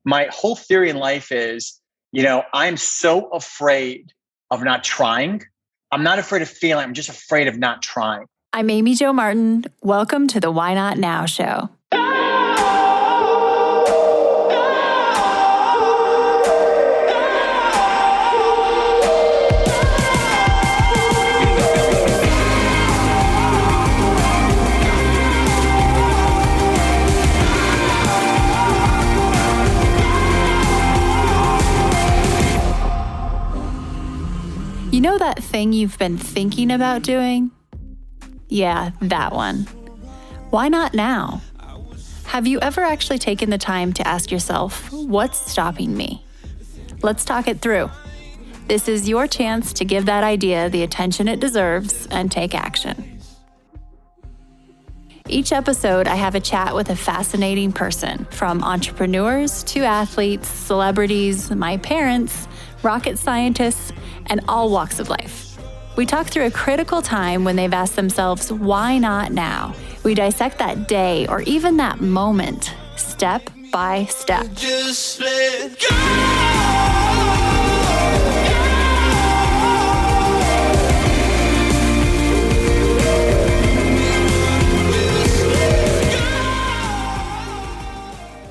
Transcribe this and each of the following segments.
My whole theory in life is, I'm so afraid of not trying. I'm not afraid of failing. I'm just afraid of not trying. I'm Amy Jo Martin. Welcome to the Why Not Now show. You know that thing you've been thinking about doing? Yeah, that one. Why not now? Have you ever actually taken the time to ask yourself, what's stopping me? Let's talk it through. This is your chance to give that idea the attention it deserves and take action. Each episode, I have a chat with a fascinating person, from entrepreneurs to athletes, celebrities, my parents, rocket scientists, and all walks of life. We talk through a critical time when they've asked themselves, why not now? We dissect that day or even that moment, step by step. Just let go.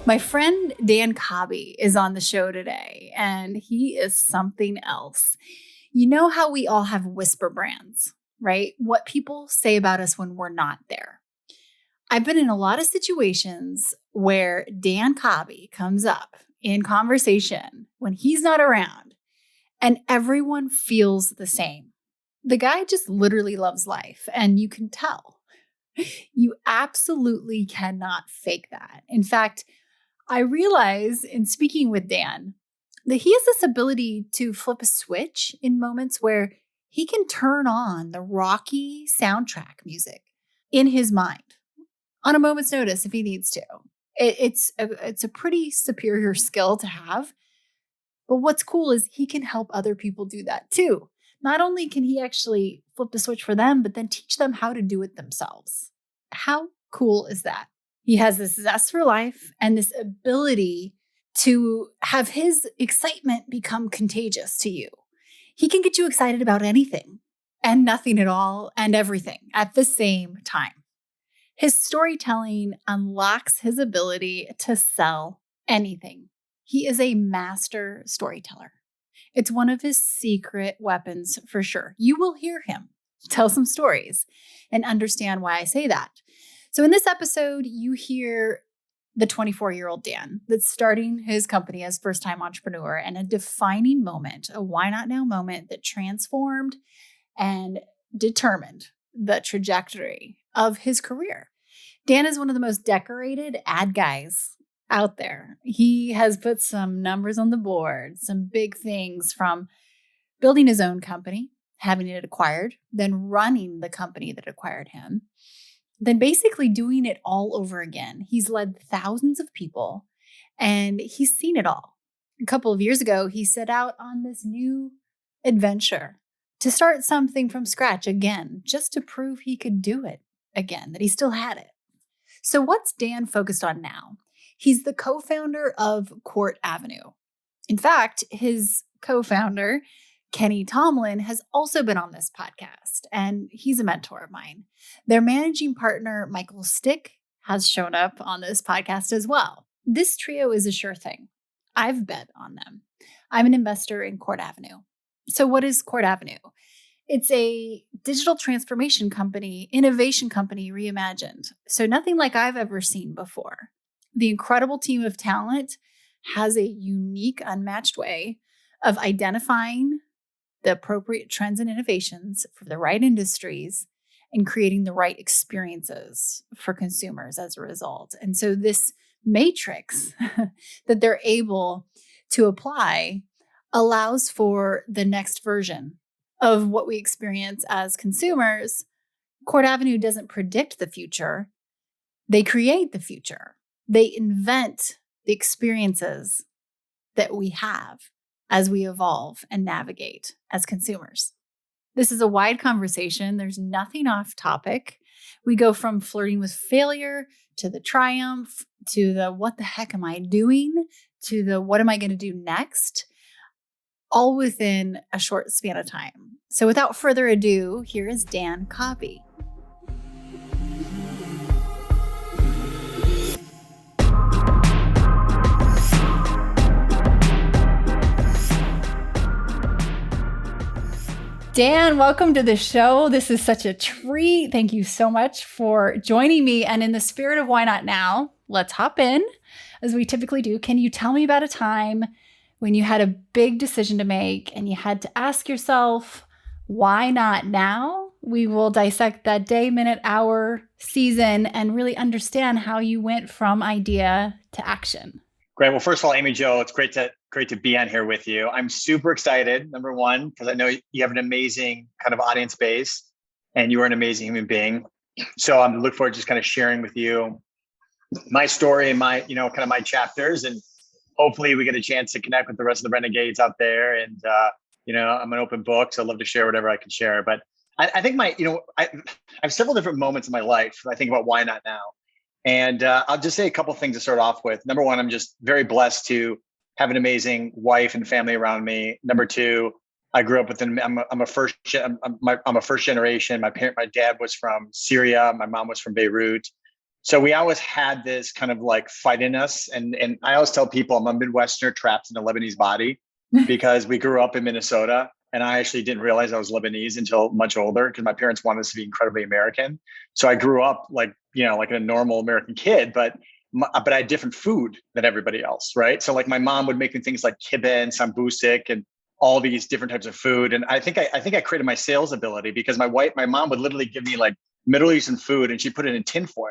My friend Dan Khabie is on the show today, and he is something else. You know how we all have whisper brands, right? What people say about us when we're not there. I've been in a lot of situations where Dan Khabie comes up in conversation when he's not around, and everyone feels the same. The guy just literally loves life, and you can tell. You absolutely cannot fake that. In fact, I realize in speaking with Dan that he has this ability to flip a switch in moments where he can turn on the rocky soundtrack music in his mind on a moment's notice if he needs to. It's a pretty superior skill to have. But what's cool is he can help other people do that too. Not only can he actually flip the switch for them, but then teach them how to do it themselves. How cool is that? He has this zest for life and this ability to have his excitement become contagious to you. He can get you excited about anything and nothing at all and everything at the same time. His storytelling unlocks his ability to sell anything. He is a master storyteller. It's one of his secret weapons for sure. You will hear him tell some stories and understand why I say that. So in this episode, you hear the 24-year-old Dan that's starting his company as first-time entrepreneur, and a defining moment, a why not now moment that transformed and determined the trajectory of his career. Dan is one of the most decorated ad guys out there. He has put some numbers on the board, some big things, from building his own company, having it acquired, then running the company that acquired him, then basically doing it all over again. He's led thousands of people and he's seen it all. A couple of years ago, he set out on this new adventure to start something from scratch again, just to prove he could do it again, that he still had it. So what's Dan focused on now? He's the co-founder of CourtAvenue. In fact, his co-founder, Kenny Tomlin, has also been on this podcast, and he's a mentor of mine. Their managing partner, Michael Stick, has shown up on this podcast as well. This trio is a sure thing. I've bet on them. I'm an investor in CourtAvenue. So what is CourtAvenue? It's a digital transformation company, innovation company reimagined. So nothing like I've ever seen before. The incredible team of talent has a unique, unmatched way of identifying the appropriate trends and innovations for the right industries and creating the right experiences for consumers as a result. And so this matrix that they're able to apply allows for the next version of what we experience as consumers. CourtAvenue doesn't predict the future. They create the future. They invent the experiences that we have as we evolve and navigate as consumers. This is a wide conversation. There's nothing off topic. We go from flirting with failure to the triumph to the what the heck am I doing to the what am I going to do next, all within a short span of time. So without further ado, here is Dan Khabie. Dan, welcome to the show. This is such a treat. Thank you so much for joining me. And in the spirit of why not now, let's hop in as we typically do. Can you tell me about a time when you had a big decision to make and you had to ask yourself, why not now? We will dissect that day, minute, hour, season, and really understand how you went from idea to action. Great. Well, first of all, Amy Jo, it's great to be on here with you. I'm super excited, number one, because I know you have an amazing kind of audience base and you are an amazing human being. So I'm looking forward to just kind of sharing with you my story and my, kind of my chapters. And hopefully we get a chance to connect with the rest of the renegades out there. And, I'm an open book, so I'd love to share whatever I can share. But I think I have several different moments in my life. I think about why not now. And I'll just say a couple of things to start off with. Number one, I'm just very blessed to have an amazing wife and family around me. Number two, I grew up with I'm a first generation. My dad was from Syria. My mom was from Beirut. So we always had this kind of like fight in us. And I always tell people I'm a Midwesterner trapped in a Lebanese body because we grew up in Minnesota. And I actually didn't realize I was Lebanese until much older because my parents wanted us to be incredibly American. So I grew up like a normal American kid, but I had different food than everybody else, right? So like my mom would make me things like kibbe and sambusik and all these different types of food. And I think I created my sales ability because my mom would literally give me like Middle Eastern food and she put it in tinfoil.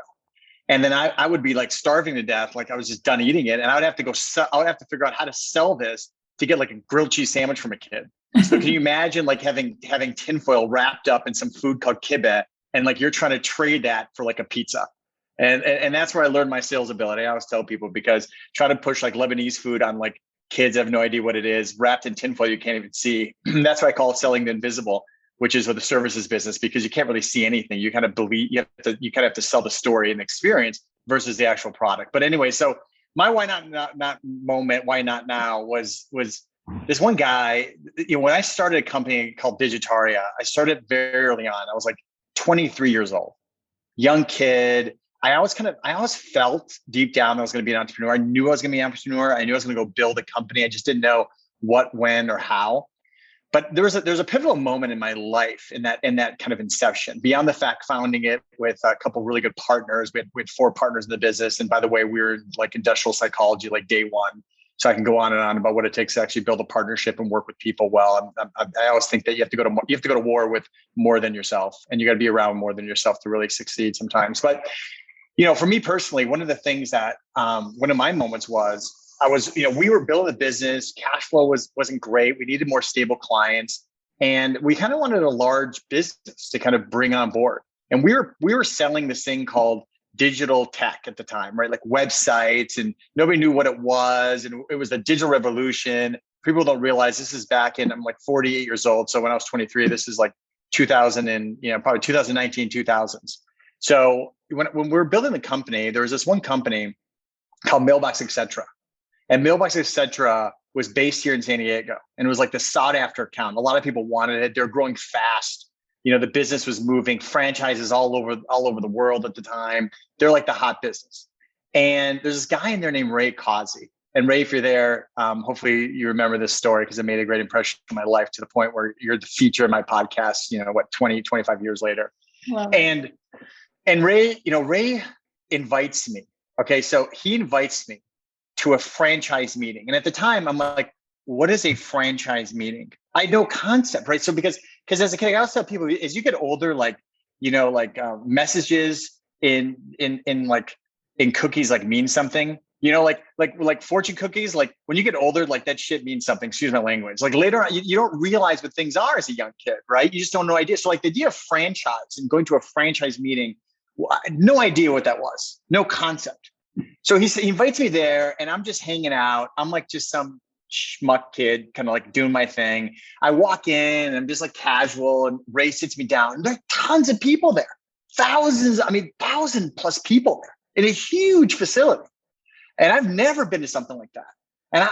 And then I would be like starving to death, like I was just done eating it. And I would have to figure out how to sell this to get like a grilled cheese sandwich from a kid. So can you imagine like having tinfoil wrapped up in some food called kibbe and like you're trying to trade that for like a pizza? And that's where I learned my sales ability. I always tell people because trying to push like Lebanese food on like kids have no idea what it is, wrapped in tinfoil you can't even see. That's why I call it selling the invisible, which is with the services business because you can't really see anything. You kind of believe you kind of have to sell the story and experience versus the actual product. But anyway, so my why not moment, why not now was this one guy, when I started a company called Digitaria, I started very early on. I was like 23 years old, young kid. I always felt deep down I was going to be an entrepreneur. I knew I was going to be an entrepreneur. I knew I was going to go build a company. I just didn't know what, when, or how. But there's a pivotal moment in my life in that kind of inception. Beyond the fact founding it with a couple of really good partners, we had 4 partners in the business. And by the way, we were like industrial psychology, like day one. So I can go on and on about what it takes to actually build a partnership and work with people well. I always think that you have to go to war with more than yourself, and you got to be around more than yourself to really succeed sometimes. But for me personally, one of the things that one of my moments was we were building a business. Cash flow wasn't great. We needed more stable clients, and we kind of wanted a large business to kind of bring on board. And we were selling this thing called digital tech at the time, right? Like websites, and nobody knew what it was. And it was the digital revolution. People don't realize this is back in, I'm like 48 years old. So when I was 23, this is like 2000 and, probably 2019, 2000s. So when we were building the company, there was this one company called Mailbox Etc. And Mailbox Etc. was based here in San Diego. And it was like the sought after account. A lot of people wanted it. They're growing fast. The business was moving, franchises all over the world at the time. They're like the hot business. And there's this guy in there named Ray Khabie. And Ray, if you're there, hopefully you remember this story because it made a great impression on my life to the point where you're the feature of my podcast, 20, 25 years later. Wow. And Ray, Ray invites me. Okay. So he invites me to a franchise meeting. And at the time I'm like, what is a franchise meeting? I had no concept, right? So because as a kid, I always tell people as you get older, messages in cookies like mean something, like fortune cookies, like when you get older, like that shit means something, excuse my language. Like later on, you don't realize what things are as a young kid, right? You just don't know idea. So like the idea of franchise and going to a franchise meeting, no idea what that was, no concept. So he invites me there and I'm just hanging out. I'm like just some schmuck kid, kind of like doing my thing. I walk in and I'm just like casual, and Ray sits me down. And there are tons of people there, 1,000+ people there in a huge facility. And I've never been to something like that. And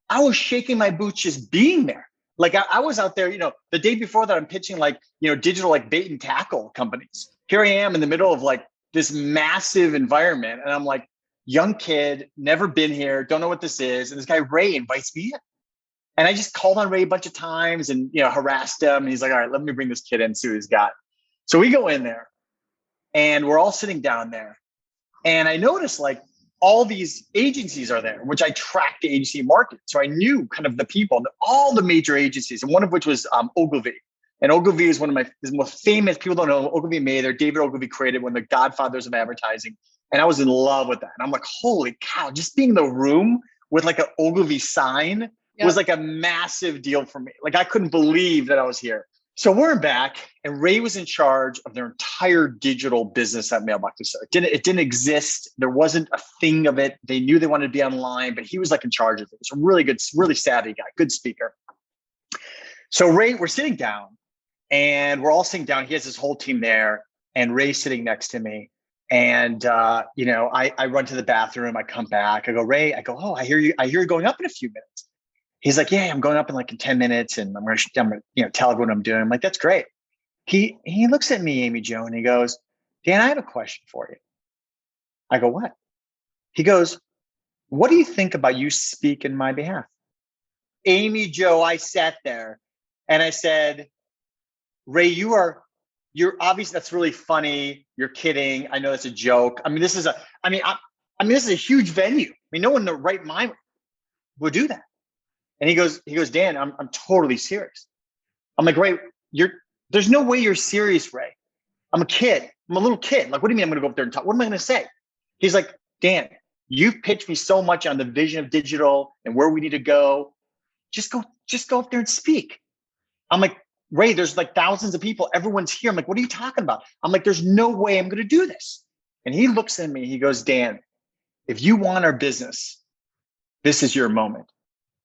I was shaking my boots just being there. Like I was out there, the day before that I'm pitching like, digital like bait and tackle companies. Here I am in the middle of like this massive environment. And I'm like, young kid, never been here, don't know what this is. And this guy, Ray, invites me in. And I just called on Ray a bunch of times and, harassed him. And he's like, all right, let me bring this kid in, see what he's got. So we go in there and we're all sitting down there. And I noticed like all these agencies are there, which I tracked the agency market. So I knew kind of the people, all the major agencies, and one of which was Ogilvy. And Ogilvy is one of the most famous, people don't know, Ogilvy made, or David Ogilvy created, one of the godfathers of advertising. And I was in love with that. And I'm like, holy cow, just being in the room with like an Ogilvy sign was like a massive deal for me. Like I couldn't believe that I was here. So we're back, and Ray was in charge of their entire digital business at Mailbox. It didn't exist. There wasn't a thing of it. They knew they wanted to be online, but he was like in charge of it. He's a really good, really savvy guy, good speaker. So Ray, we're sitting down, and we're all sitting down. He has his whole team there, and Ray's sitting next to me. And I run to the bathroom. I come back. I go, Ray. I go, oh, I hear you going up in a few minutes. He's like, yeah, I'm going up in like in 10 minutes and I'm going to tell everyone what I'm doing. I'm like, that's great. He looks at me, Amy Jo, and he goes, Dan, I have a question for you. I go, what? He goes, what do you think about you speak in my behalf? Amy Jo, I sat there and I said, Ray, you're obviously, that's really funny. You're kidding. I know that's a joke. I mean, this is a huge venue. I mean, no one in the right mind would do that. And he goes, Dan, I'm totally serious. I'm like, Ray, there's no way you're serious, Ray. I'm a kid. I'm a little kid. Like, what do you mean I'm going to go up there and talk? What am I going to say? He's like, Dan, you've pitched me so much on the vision of digital and where we need to go. Just go up there and speak. I'm like, Ray, there's like thousands of people. Everyone's here. I'm like, what are you talking about? I'm like, there's no way I'm going to do this. And he looks at me. He goes, Dan, if you want our business, this is your moment.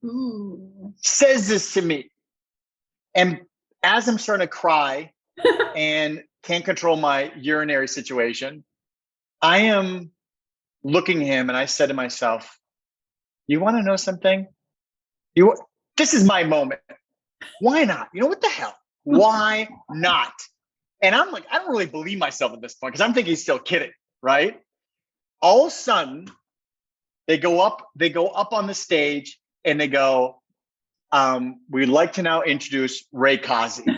Ooh. Says this to me. And as I'm starting to cry and can't control my urinary situation, I am looking at him and I said to myself, you want to know something? This is my moment. Why not? What the hell? Why not? And I'm like, I don't really believe myself at this point because I'm thinking he's still kidding, right? All of a sudden, they go up on the stage and they go, we'd like to now introduce Ray Khabie.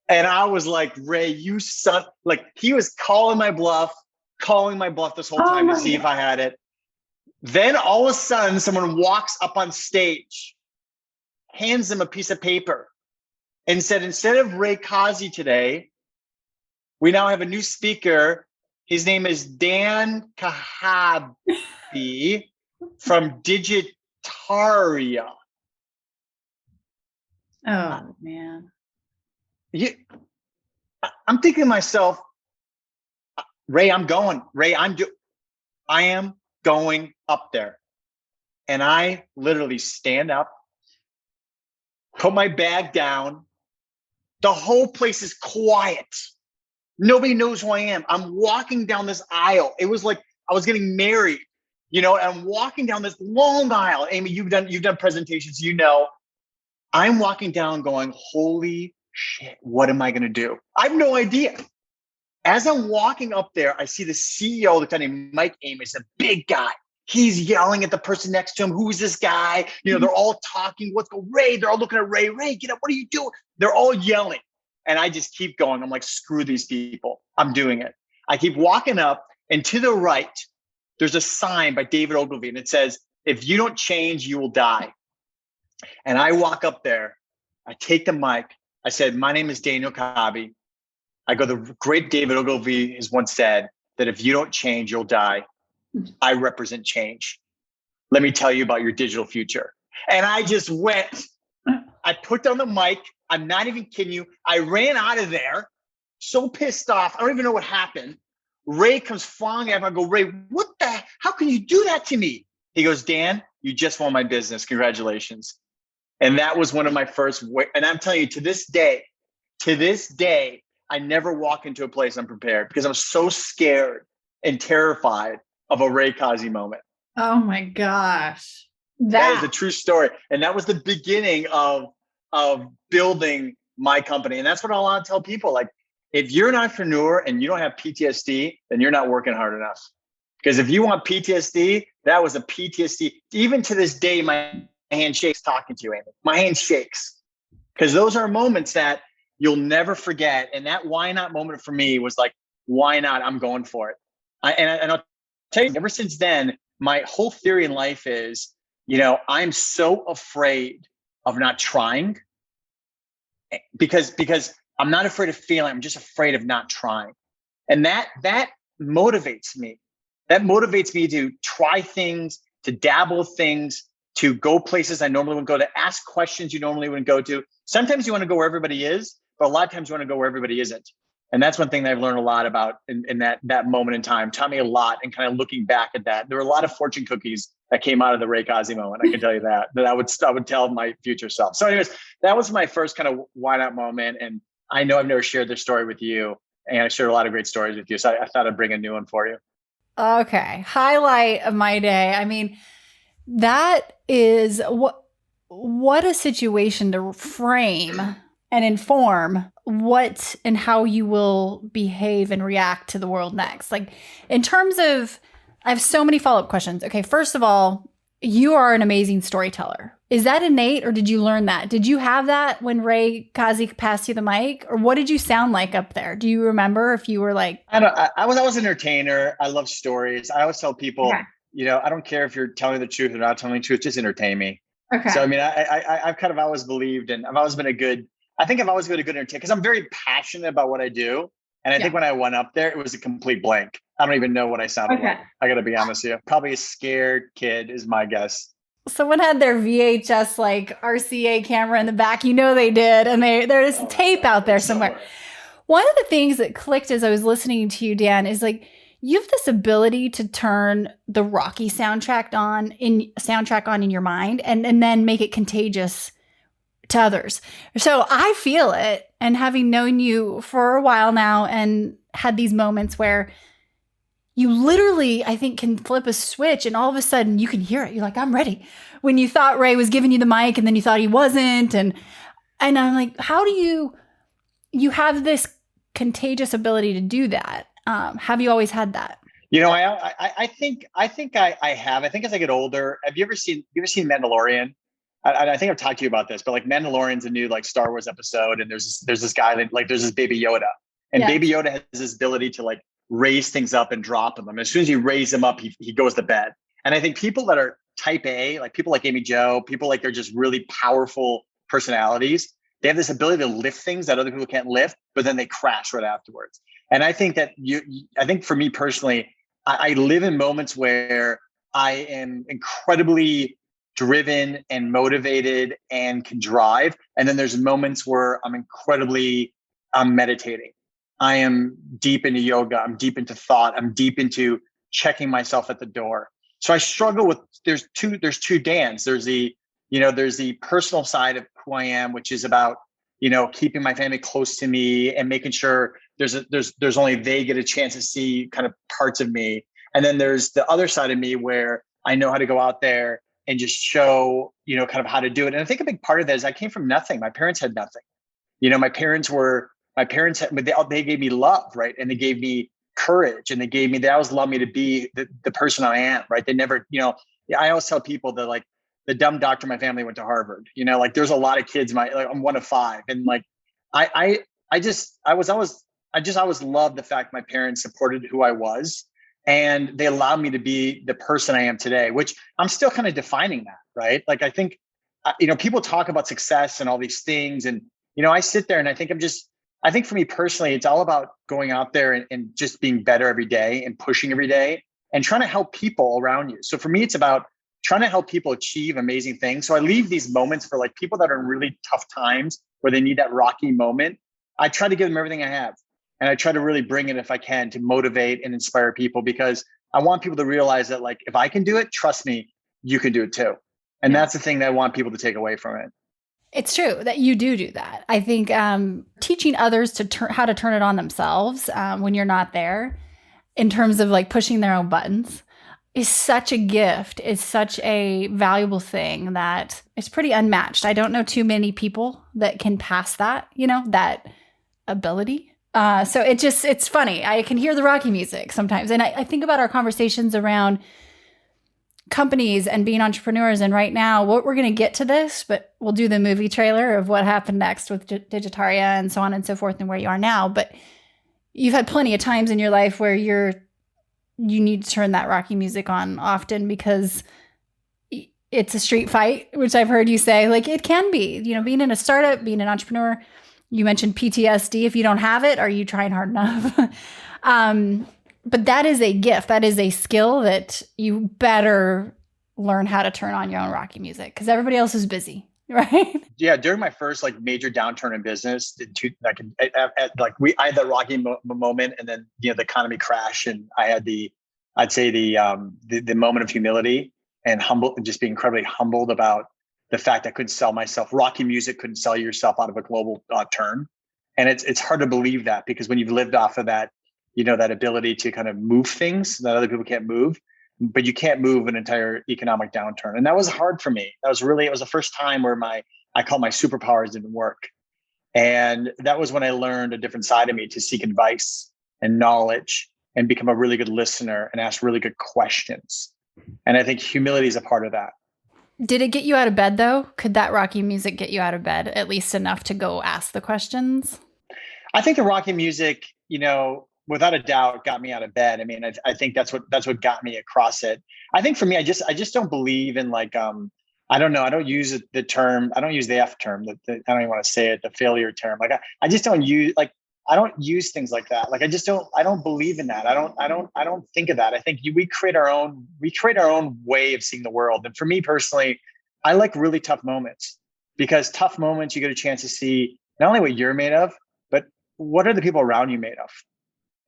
And I was like, Ray, you son, like he was calling my bluff this whole time to see if I had it. Then all of a sudden, someone walks up on stage, hands him a piece of paper and said, instead of Ray Khabie today, we now have a new speaker. His name is Dan Khabie from Digitaria. Oh, man. I'm thinking to myself, Ray, I am going up there. And I literally stand up, put my bag down. The whole place is quiet. Nobody knows who I am. I'm walking down this aisle. It was like I was getting married, and I'm walking down this long aisle. Amy, you've done presentations, I'm walking down going, holy shit, what am I going to do? I have no idea. As I'm walking up there, I see the CEO, the guy named Mike Amos, a big guy. He's yelling at the person next to him. Who's this guy? They're all talking. Ray? They're all looking at Ray. Ray, get up. What are you doing? They're all yelling. And I just keep going. I'm like, screw these people. I'm doing it. I keep walking up, and to the right, there's a sign by David Ogilvy, and it says, if you don't change, you will die. And I walk up there. I take the mic. I said, my name is Daniel Khabie. I go, the great David Ogilvy has once said that if you don't change, you'll die. I represent change. Let me tell you about your digital future. And I just went. I put down the mic. I'm not even kidding you. I ran out of there, so pissed off. I don't even know what happened. Ray comes flying at me. I go, Ray, how can you do that to me? He goes, Dan, you just won my business. Congratulations. And that was one of my first, and I'm telling you, to this day, I never walk into a place unprepared because I'm so scared and terrified of a Ray Khabie moment. Oh my gosh. That is a true story. And that was the beginning of building my company. And that's what I want to tell people. Like, if you're an entrepreneur and you don't have PTSD, then you're not working hard enough. Because if you want PTSD, that was a PTSD. Even to this day, my hand shakes talking to you, Amy. My hand shakes. Because those are moments that you'll never forget. And that why not moment for me was like, why not? I'm going for it. And I'll tell you, ever since then, my whole theory in life is, I'm so afraid of not trying because I'm not afraid of failing. I'm just afraid of not trying. And that motivates me. That motivates me to try things, to dabble things, to go places I normally wouldn't go, to ask questions you normally wouldn't go to. Sometimes you want to go where everybody is, but a lot of times you want to go where everybody isn't. And that's one thing that I've learned a lot about in that moment in time. Taught me a lot, and kind of looking back at that. There were a lot of fortune cookies that came out of the Ray Khabie moment. I can tell you that I would tell my future self. So anyways, that was my first kind of why not moment. And I know I've never shared this story with you, and I shared a lot of great stories with you. So I thought I'd bring a new one for you. Okay. Highlight of my day. I mean, that is what a situation to frame and inform what and how you will behave and react to the world next. Like, in terms of, I have so many follow-up questions. Okay, first of all, you are an amazing storyteller. Is that innate, or did you learn that? Did you have that when Ray Khabie passed you the mic, or what did you sound like up there? Do you remember if you were like? I was an entertainer. I love stories. I always tell people, I don't care if you're telling the truth or not telling the truth, just entertain me. Okay. So, I mean, I've kind of always believed, and I've always been a good entertainer because I'm very passionate about what I do. And I think when I went up there, it was a complete blank. I don't even know what I sounded like. I got to be honest with you. Probably a scared kid is my guess. Someone had their VHS like RCA camera in the back. They did. And there's tape out there somewhere. One of the things that clicked as I was listening to you, Dan, is like, you have this ability to turn the Rocky soundtrack on in your mind and then make it contagious to others. So I feel it. And having known you for a while now and had these moments where you literally, I think, can flip a switch and all of a sudden you can hear it. You're like, I'm ready. When you thought Ray was giving you the mic and then you thought he wasn't. And I'm like, how do you have this contagious ability to do that? Have you always had that? I think I have. I think as I get older, have you ever seen Mandalorian? I think I've talked to you about this, but like Mandalorian's a new like Star Wars episode, and there's this guy that like there's this baby Yoda, and baby Yoda has this ability to like raise things up and drop them. I mean, as soon as you raise him up, he goes to bed. And I think people that are type A, like people like Amy Jo, people like they're just really powerful personalities, they have this ability to lift things that other people can't lift, but then they crash right afterwards. And I think that I think for me personally, I live in moments where I am incredibly driven and motivated and can drive. And then there's moments where I'm meditating. I am deep into yoga. I'm deep into thought. I'm deep into checking myself at the door. So I struggle with, there's two Dans. There's the personal side of who I am, which is about, keeping my family close to me and making sure there's only they get a chance to see kind of parts of me. And then there's the other side of me where I know how to go out there and just show, kind of how to do it. And I think a big part of that is I came from nothing. My parents had nothing. They gave me love, right? And they gave me courage, and they always allowed me to be the person I am, right? They never, I always tell people that like the dumb doctor in my family went to Harvard, like there's a lot of kids, I'm one of five. And like, I always loved the fact my parents supported who I was, and they allowed me to be the person I am today, which I'm still kind of defining that, right? Like, I think, people talk about success and all these things. And, I sit there and I think for me personally, it's all about going out there and just being better every day and pushing every day and trying to help people around you. So for me, it's about trying to help people achieve amazing things. So I leave these moments for like people that are in really tough times where they need that rocky moment. I try to give them everything I have. And I try to really bring it if I can to motivate and inspire people, because I want people to realize that like, if I can do it, trust me, you can do it too. And that's the thing that I want people to take away from it. It's true that you do that. I think teaching others to how to turn it on themselves when you're not there, in terms of like pushing their own buttons, is such a gift, is such a valuable thing that it's pretty unmatched. I don't know too many people that can pass that, that ability. So it's funny. I can hear the Rocky music sometimes. And I think about our conversations around companies and being entrepreneurs. And right now, we're going to get to this, but we'll do the movie trailer of what happened next with Digitaria and so on and so forth and where you are now. But you've had plenty of times in your life where you need to turn that Rocky music on often because it's a street fight, which I've heard you say, like it can be, being in a startup, being an entrepreneur. You mentioned PTSD. If you don't have it, are you trying hard enough? But that is a gift. That is a skill that you better learn how to turn on your own Rocky music because everybody else is busy, right? Yeah, during my first major downturn in business, I had the Rocky moment, and then the economy crashed, and I had the moment of humility and just being incredibly humbled about the fact I couldn't sell myself. Rocky music couldn't sell yourself out of a global turn, and it's hard to believe that because when you've lived off of that, that ability to kind of move things that other people can't move, but you can't move an entire economic downturn. And that was hard for me. It was the first time where I call my superpowers didn't work. And that was when I learned a different side of me to seek advice and knowledge and become a really good listener and ask really good questions. And I think humility is a part of that. Did it get you out of bed though? Could that Rocky music get you out of bed at least enough to go ask the questions? I think the Rocky music, without a doubt, got me out of bed. I mean, I think that's what got me across it. I think for me, I just don't believe in I don't know. I don't use the term. I don't use the F term. I don't even want to say it. The failure term. I just don't use I don't use things like that. I don't believe in that. I don't think of that. I think we create our own way of seeing the world. And for me personally, I like really tough moments because tough moments, you get a chance to see not only what you're made of, but what are the people around you made of?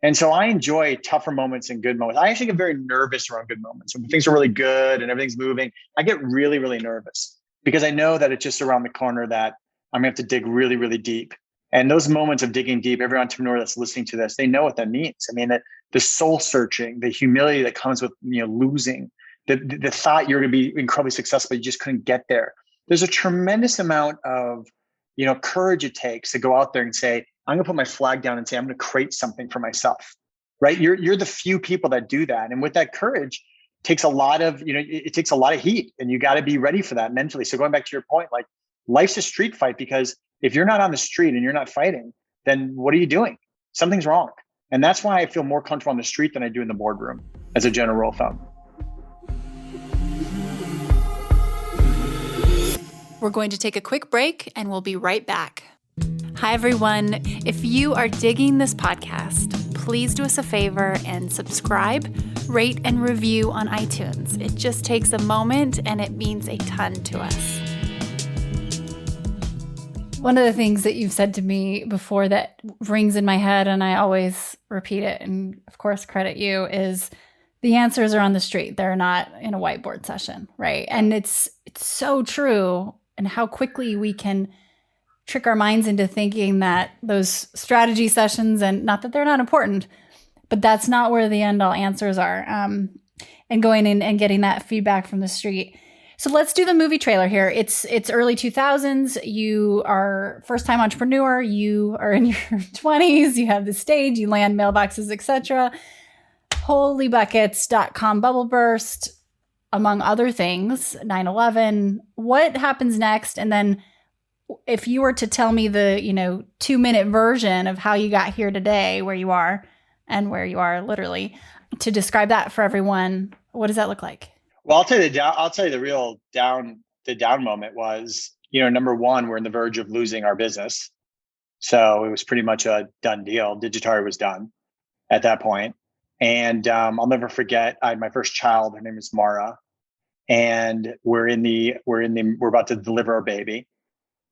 And so I enjoy tougher moments and good moments. I actually get very nervous around good moments. When things are really good and everything's moving, I get really, really nervous because I know that it's just around the corner that I'm gonna have to dig really, really deep. And those moments of digging deep, every entrepreneur that's listening to this, they know what that means. I mean, that the soul searching, the humility that comes with losing, the thought you're gonna be incredibly successful, you just couldn't get there. There's a tremendous amount of courage it takes to go out there and say, I'm gonna put my flag down and say, I'm gonna create something for myself, right? You're the few people that do that. And with that courage takes a lot of, it takes a lot of heat and you gotta be ready for that mentally. So going back to your point, life's a street fight because if you're not on the street and you're not fighting, then what are you doing? Something's wrong. And that's why I feel more comfortable on the street than I do in the boardroom as a general rule of thumb. We're going to take a quick break and we'll be right back. Hi, everyone. If you are digging this podcast, please do us a favor and subscribe, rate, and review on iTunes. It just takes a moment and it means a ton to us. One of the things that you've said to me before that rings in my head, and I always repeat it, and of course credit you, is the answers are on the street. They're not in a whiteboard session, right? And it's so true, and how quickly we can trick our minds into thinking that those strategy sessions, and not that they're not important, but that's not where the end all answers are. And going in and getting that feedback from the street. So let's do the movie trailer here. It's early 2000s. You are first-time entrepreneur. You are in your 20s. You have the stage. You land mailboxes, etc. Holybuckets.com bubble burst, among other things. 9/11. What happens next? And then, if you were to tell me the 2-minute version of how you got here today, where you are, and where you are literally, to describe that for everyone, what does that look like? Well, I'll tell you the real down moment was, number one, we're on the verge of losing our business. So it was pretty much a done deal. Digitaria was done at that point. And I'll never forget, I had my first child. Her name is Mara. And we're about to deliver our baby.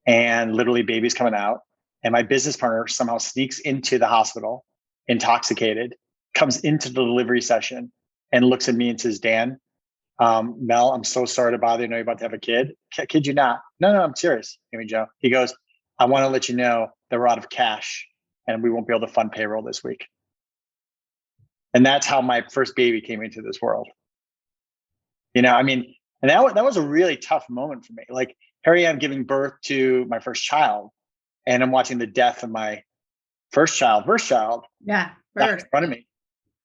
And literally baby's coming out. And my business partner somehow sneaks into the hospital, intoxicated, comes into the delivery session and looks at me and says, Dan, Mel, I'm so sorry to bother you. I know you're about to have a kid. Kid you not. No, I'm serious. Joe. He goes, I want to let you know that we're out of cash and we won't be able to fund payroll this week. And that's how my first baby came into this world. I mean, and that was a really tough moment for me. Like, here I am giving birth to my first child, and I'm watching the death of my first child Yeah. die in front of me.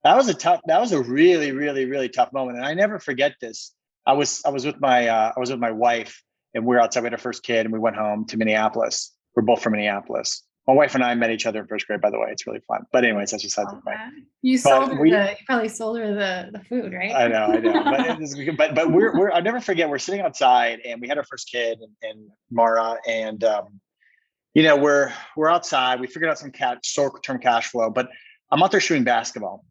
That was a really, really, really tough moment. And I never forget this. I was with my wife, and we were outside. We had our first kid, and we went home to Minneapolis. We're both from Minneapolis. My wife and I met each other in first grade, by the way. It's really fun. But anyways, that's just the point. You probably sold her the food, right? I know. But we're I'll never forget, we're sitting outside, and we had our first kid, and Mara, and we're outside. We figured out some short-term cash flow, but I'm out there shooting basketball,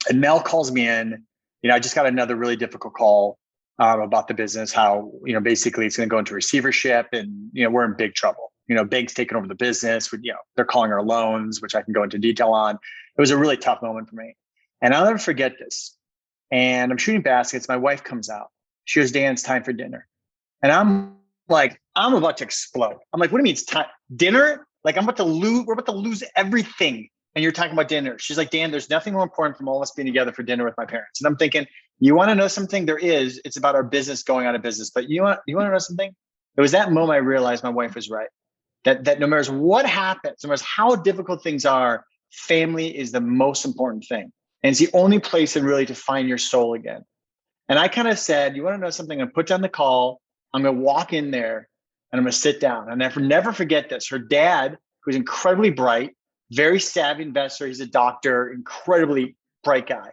and Mel calls me in. I just got another really difficult call about the business, how basically it's going to go into receivership, and we're in big trouble. Banks taking over the business. They're calling our loans, which I can go into detail on. It was a really tough moment for me, and I'll never forget this. And I'm shooting baskets. My wife comes out. She goes, "Dan, it's time for dinner." And I'm like, I'm about to explode. I'm like, "What do you mean it's time? Dinner? Like, we're about to lose everything. And you're talking about dinner." She's like, "Dan, there's nothing more important from all of us being together for dinner with my parents." And I'm thinking, you want to know something? There is. It's about our business going out of business. But you want to know something? It was that moment I realized my wife was right. That no matter what happens, no matter how difficult things are, family is the most important thing. And it's the only place really to find your soul again. And I kind of said, you want to know something? I'm going to put down the call. I'm going to walk in there, and I'm going to sit down. And I never forget this. Her dad, who's incredibly bright, very savvy investor. He's a doctor, incredibly bright guy.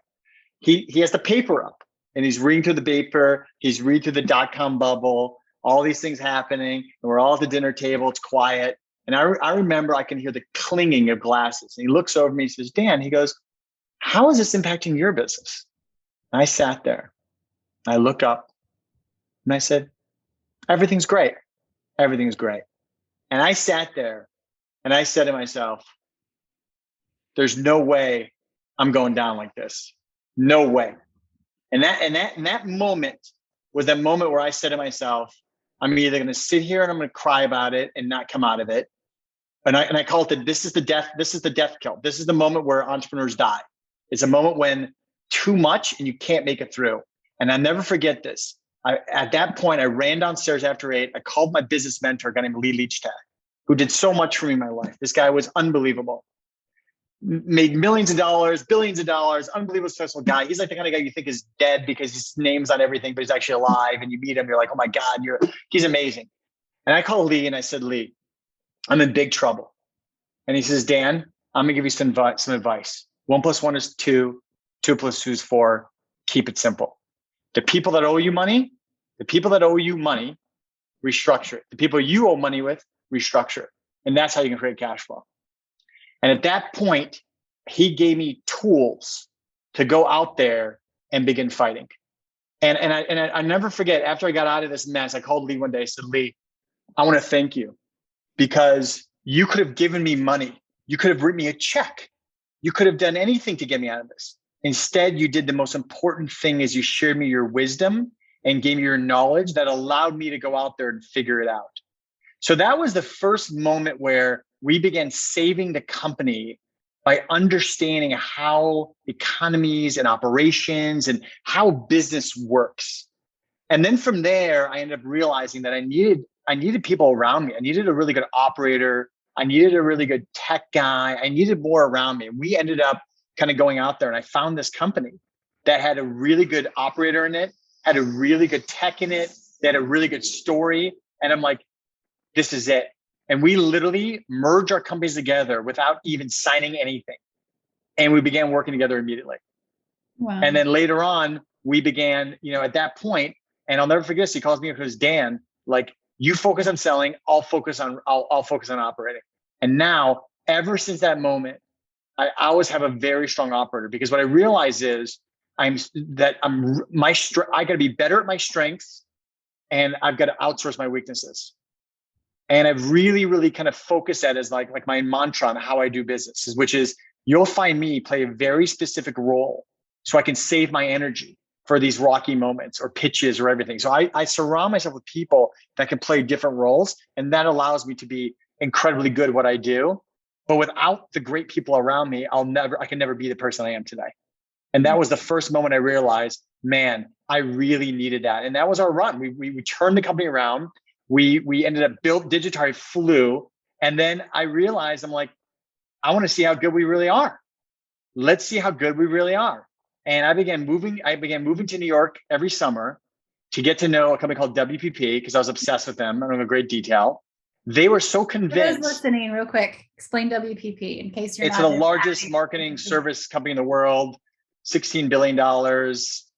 He has the paper up, and he's reading through the paper. He's reading through the dot-com bubble, all these things happening. And we're all at the dinner table. It's quiet. And I remember I can hear the clinging of glasses. And he looks over me and says, "Dan," he goes, "how is this impacting your business?" And I sat there. I look up, and I said, "Everything's great. Everything's great." And I sat there, and I said to myself, there's no way I'm going down like this. No way. And that moment was that moment where I said to myself, I'm either going to sit here and I'm going to cry about it and not come out of it. And I call it this is the death kill. This is the moment where entrepreneurs die. It's a moment when too much and you can't make it through. And I'll never forget this. At that point, I ran downstairs after 8. I called my business mentor, a guy named Lee Leachtag, who did so much for me in my life. This guy was unbelievable. Made millions of dollars, billions of dollars, unbelievable successful guy. He's like the kind of guy you think is dead because his name's on everything, but he's actually alive. And you meet him, you're like, oh my God, he's amazing. And I called Lee and I said, "Lee, I'm in big trouble." And he says, "Dan, I'm gonna give you some advice. 1 + 1 is 2, 2 + 2 is 4. Keep it simple. The people that owe you money, restructure it. The people you owe money with, restructure it. And that's how you can create cash flow." And at that point, he gave me tools to go out there and begin fighting. And I never forget, after I got out of this mess, I called Lee one day. I said, "Lee, I want to thank you because you could have given me money. You could have written me a check. You could have done anything to get me out of this. Instead, you did the most important thing is you shared me your wisdom and gave me your knowledge that allowed me to go out there and figure it out." So that was the first moment where we began saving the company by understanding how economies and operations and how business works. And then from there, I ended up realizing that I needed people around me. I needed a really good operator. I needed a really good tech guy. I needed more around me. We ended up kind of going out there, and I found this company that had a really good operator in it, had a really good tech in it, they had a really good story. And I'm like, this is it. And we literally merged our companies together without even signing anything. And we began working together immediately. Wow. And then later on, we began, at that point, and I'll never forget this, he calls me up, goes, "Dan, like, you focus on selling, I'll focus on operating." And now, ever since that moment, I always have a very strong operator, because what I realize is I got to be better at my strengths, and I've got to outsource my weaknesses. And I've really, really kind of focused that as like my mantra on how I do business, which is you'll find me play a very specific role so I can save my energy for these rocky moments or pitches or everything. So I surround myself with people that can play different roles, and that allows me to be incredibly good at what I do. But without the great people around me, I can never be the person I am today. And that was the first moment I realized, man, I really needed that. And that was our run. We turned the company around. We ended up built Digitaria flew. And then I realized, I'm like, I want to see how good we really are. Let's see how good we really are. And I began moving to New York every summer to get to know a company called WPP because I was obsessed with them. I don't know great detail. They were so convinced. For those listening, real quick, explain WPP in case you're It's not. the largest marketing service company in the world, $16 billion.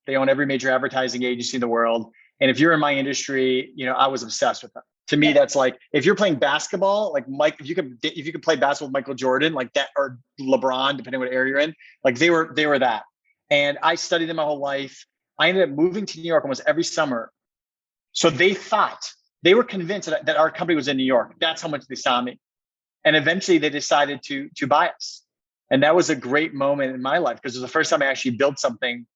They own every major advertising agency in the world. And if you're in my industry, I was obsessed with them. To me, that's like, if you're playing basketball, like Mike, if you could play basketball with Michael Jordan, like that, or LeBron, depending on what area you're in, like they were that. And I studied them my whole life. I ended up moving to New York almost every summer. So they were convinced that our company was in New York. That's how much they saw me. And eventually they decided to buy us. And that was a great moment in my life because it was the first time I actually built something,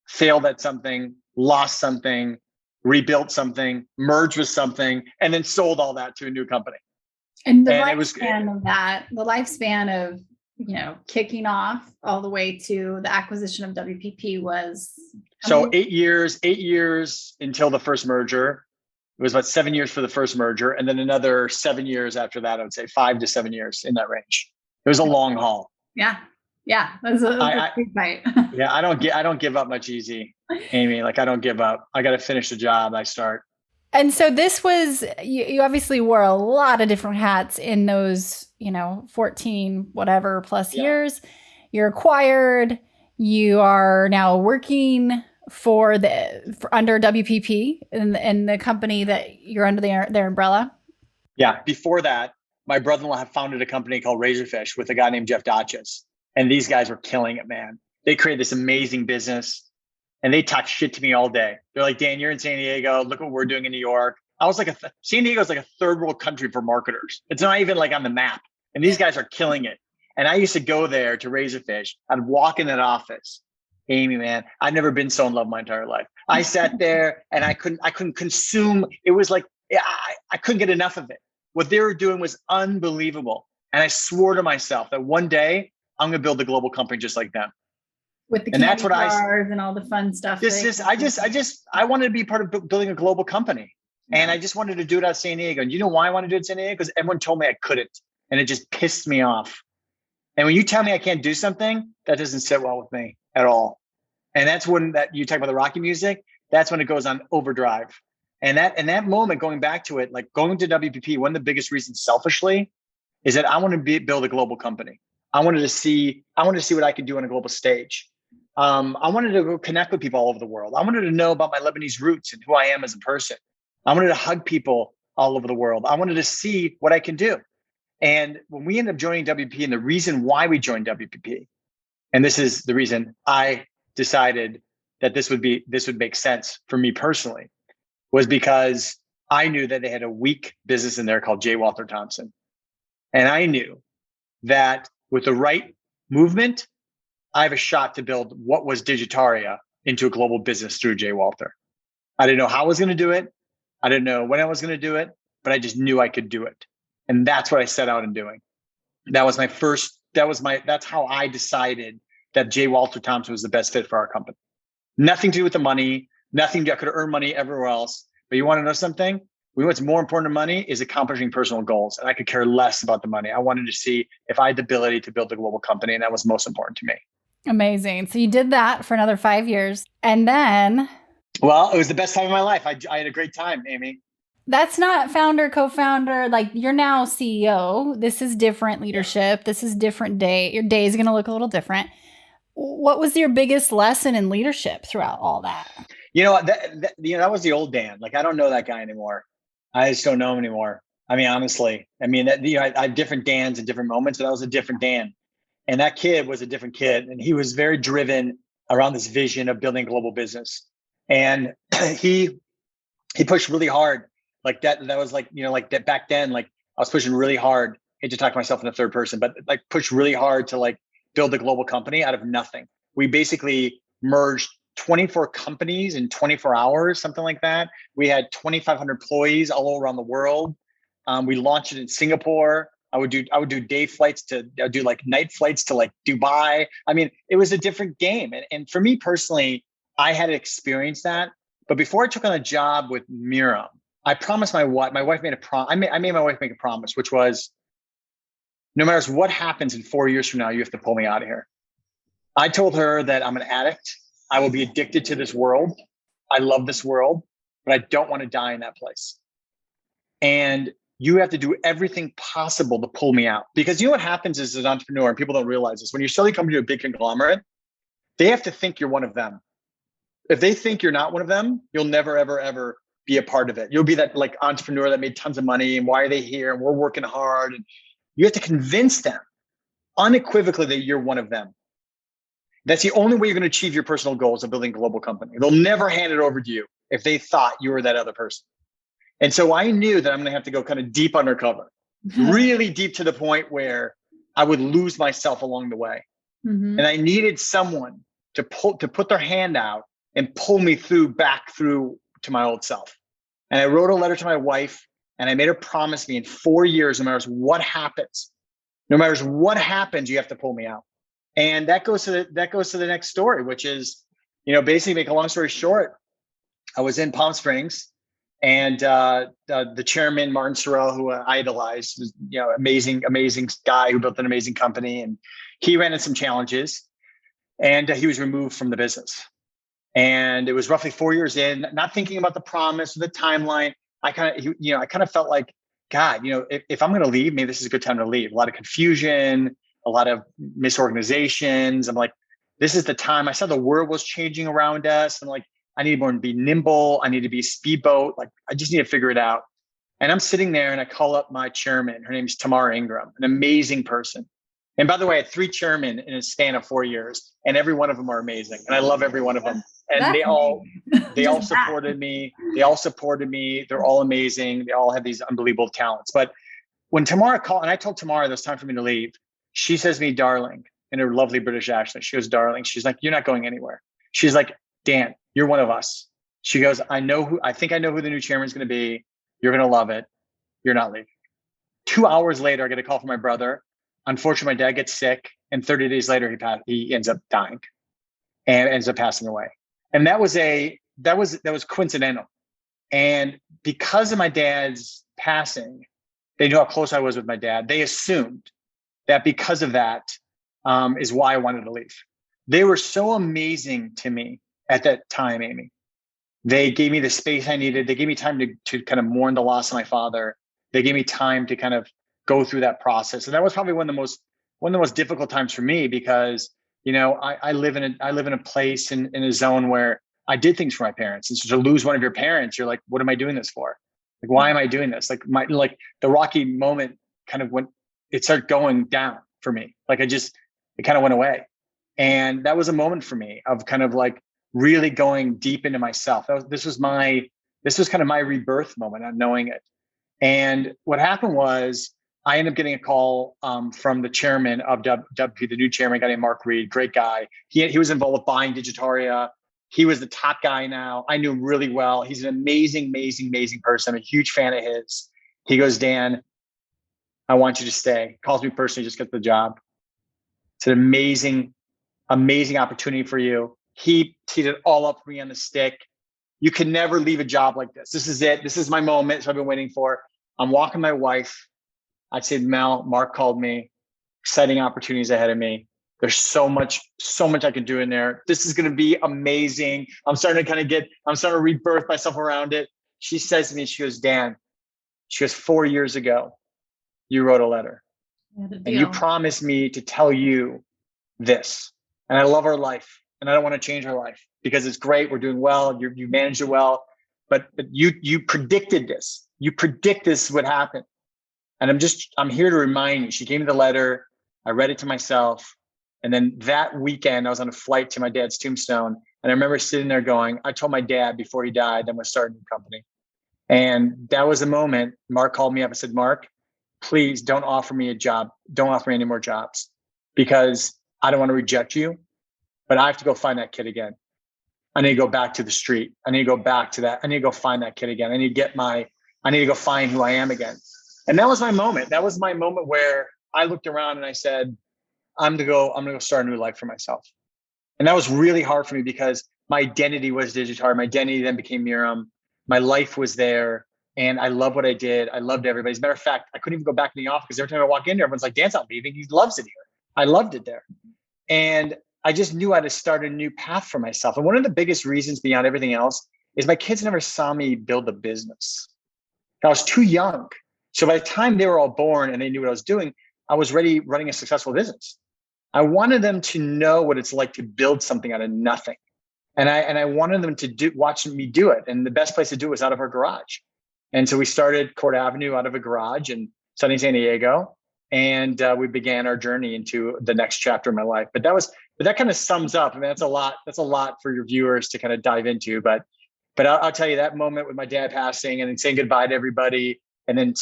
failed at something, lost something, rebuilt something, merged with something, and then sold all that to a new company. And the lifespan of kicking off all the way to the acquisition of WPP was 8 years until the first merger. It was about 7 years for the first merger, and then another 7 years after that. I would say 5 to 7 years in that range. It was a long haul. Yeah. That's a big fight. Yeah, I don't give up much easy, Amy. Like I don't give up. I got to finish the job I start. And so this was, you obviously wore a lot of different hats in those, 14 whatever plus years. You're acquired. You are now working for under WPP and the company that you're under their umbrella. Yeah. Before that, my brother-in-law had founded a company called Razorfish with a guy named Jeff Dotches. And these guys were killing it, man. They created this amazing business and they talk shit to me all day. They're like, Dan, you're in San Diego. Look what we're doing in New York. I was like, San Diego is like a third world country for marketers. It's not even like on the map. And these guys are killing it. And I used to go there to Razorfish. I'd walk in that office. Amy, man, I've never been so in love my entire life. I sat there and I couldn't consume. It was like, I couldn't get enough of it. What they were doing was unbelievable. And I swore to myself that one day I'm going to build a global company just like them. With the candy bars and all the fun stuff. I wanted to be part of building a global company. And I just wanted to do it out of San Diego. And you know why I wanted to do it in San Diego? Because everyone told me I couldn't. And it just pissed me off. And when you tell me I can't do something, that doesn't sit well with me at all. And that's when that you talk about the Rocky music, that's when it goes on overdrive. And that moment, going back to it, like going to WPP, one of the biggest reasons selfishly is that I want to build a global company. I wanted to see what I could do on a global stage. I wanted to go connect with people all over the world. I wanted to know about my Lebanese roots and who I am as a person. I wanted to hug people all over the world. I wanted to see what I can do. And when we ended up joining WPP, and the reason why we joined WPP, and this is the reason I decided that this would make sense for me personally, was because I knew that they had a weak business in there called J. Walter Thompson. And I knew that with the right movement, I have a shot to build what was Digitaria into a global business through J. Walter. I didn't know how I was going to do it. I didn't know when I was going to do it, but I just knew I could do it. And that's what I set out in doing. That's how I decided that J. Walter Thompson was the best fit for our company. Nothing to do with the money, I could earn money everywhere else. But you want to know something? What's more important than money is accomplishing personal goals. And I could care less about the money. I wanted to see if I had the ability to build a global company. And that was most important to me. Amazing. So you did that for another 5 years. And then... Well, it was the best time of my life. I had a great time, Amy. That's not founder, co-founder. Like you're now CEO. This is different leadership. This is different day. Your day is going to look a little different. What was your biggest lesson in leadership throughout all that? That was the old Dan. Like, I don't know that guy anymore. I just don't know him anymore. I mean, honestly, I have different Dans in different moments, but that was a different Dan. And that kid was a different kid. And he was very driven around this vision of building a global business. And he pushed really hard. Like that was like, like that back then, like I was pushing really hard. I hate to talk to myself in the third person, but like pushed really hard to like build a global company out of nothing. We basically merged 24 companies in 24 hours, something like that. We had 2,500 employees all around the world. We launched it in Singapore. I would do day flights I'd do like night flights to like Dubai. I mean, it was a different game. And for me personally, I had experienced that. But before I took on a job with Miriam, I promised my wife made I made my wife make a promise, which was, no matter what happens in 4 years from now, you have to pull me out of here. I told her that I'm an addict. I will be addicted to this world. I love this world, but I don't want to die in that place. And you have to do everything possible to pull me out. Because you know what happens is, as an entrepreneur, and people don't realize this, when you're selling a company to a big conglomerate, they have to think you're one of them. If they think you're not one of them, you'll never, ever, ever be a part of it. You'll be that like entrepreneur that made tons of money, and why are they here? And we're working hard. And you have to convince them unequivocally that you're one of them. That's the only way you're going to achieve your personal goals of building a global company. They'll never hand it over to you if they thought you were that other person. And so I knew that I'm going to have to go kind of deep undercover, really deep, to the point where I would lose myself along the way. And I needed someone to put their hand out and pull me back through to my old self. And I wrote a letter to my wife, and I made her promise me in 4 years, no matter what happens, you have to pull me out. And that goes to the next story, which is, basically, make a long story short, I was in Palm Springs, and the chairman, Martin Sorrell, who I idolized, was, amazing guy who built an amazing company, and he ran into some challenges, and he was removed from the business. And it was roughly 4 years in, not thinking about the promise or the timeline. I kind of felt like, God, if I'm going to leave, maybe this is a good time to leave. A lot of confusion, a lot of misorganizations. I'm like, this is the time. I saw the world was changing around us. I'm like, I need more to be nimble. I need to be a speedboat. Like, I just need to figure it out. And I'm sitting there, and I call up my chairman. Her name is Tamara Ingram, an amazing person. And by the way, I had 3 chairmen in a span of 4 years, and every one of them are amazing. And I love every one of them. And they all supported me. They're all amazing. They all have these unbelievable talents. But when Tamara called, and I told Tamara it was time for me to leave, she says to me, darling, in her lovely British accent. She goes, darling. She's like, you're not going anywhere. She's like, Dan, you're one of us. She goes, I think I know who the new chairman's going to be. You're going to love it. You're not leaving. 2 hours later, I get a call from my brother. Unfortunately, my dad gets sick, and 30 days later, he ends up dying and ends up passing away. And that was coincidental. And because of my dad's passing, they knew how close I was with my dad. They assumed that because of that is why I wanted to leave. They were so amazing to me at that time, Amy. They gave me the space I needed. They gave me time to kind of mourn the loss of my father. They gave me time to kind of go through that process. And that was probably one of the most difficult times for me, because I live in a place in a zone where I did things for my parents. And so to lose one of your parents, you're like, what am I doing this for? Like, why am I doing this? Like the rocky moment kind of when it started going down for me. Like it kind of went away. And that was a moment for me of kind of like really going deep into myself. This was kind of my rebirth moment on knowing it. And what happened was, I ended up getting a call from the chairman of WP, the new chairman, a guy named Mark Reed, great guy. He was involved with buying Digitaria. He was the top guy now. I knew him really well. He's an amazing, amazing, amazing person. I'm a huge fan of his. He goes, Dan, I want you to stay. Calls me personally, just get the job. It's an amazing, amazing opportunity for you. He teed it all up for me on the stick. You can never leave a job like this. This is it. This is my moment. So I've been waiting for. I'm walking my wife. I said, Mel, Mark called me, exciting opportunities ahead of me. There's so much I can do in there. This is going to be amazing. I'm starting to rebirth myself around it. She says to me, she goes, Dan, 4 years ago, you wrote a letter and you promised me to tell you this. And I love our life and I don't want to change our life because it's great. We're doing well. You managed it well, but you predicted this. You predict this would happen. And I'm here to remind you. She gave me the letter. I read it to myself. And then that weekend, I was on a flight to my dad's tombstone. And I remember sitting there going, I told my dad before he died, I'm going to start a new company. And that was the moment Mark called me up and said, Mark, please don't offer me a job. Don't offer me any more jobs because I don't want to reject you, but I have to go find that kid again. I need to go back to the street. I need to go back to that. I need to go find that kid again. I need to go find who I am again. And that was my moment. That was my moment where I looked around and I said, I'm gonna go start a new life for myself. And that was really hard for me because my identity was Digitaria. My identity then became Miriam. My life was there. And I love what I did. I loved everybody. As a matter of fact, I couldn't even go back in the office because every time I walk in there, everyone's like, Dan's not leaving. He loves it here. I loved it there. And I just knew I had to start a new path for myself. And one of the biggest reasons beyond everything else is my kids never saw me build a business. I was too young. So by the time they were all born and they knew what I was doing, I was already running a successful business. I wanted them to know what it's like to build something out of nothing. And I wanted them to watch me do it. And the best place to do it was out of our garage. And so we started CourtAvenue out of a garage in sunny San Diego. And we began our journey into the next chapter of my life. But that kind of sums up. I mean, that's a lot for your viewers to kind of dive into. But I'll tell you that moment with my dad passing and then saying goodbye to everybody. And then,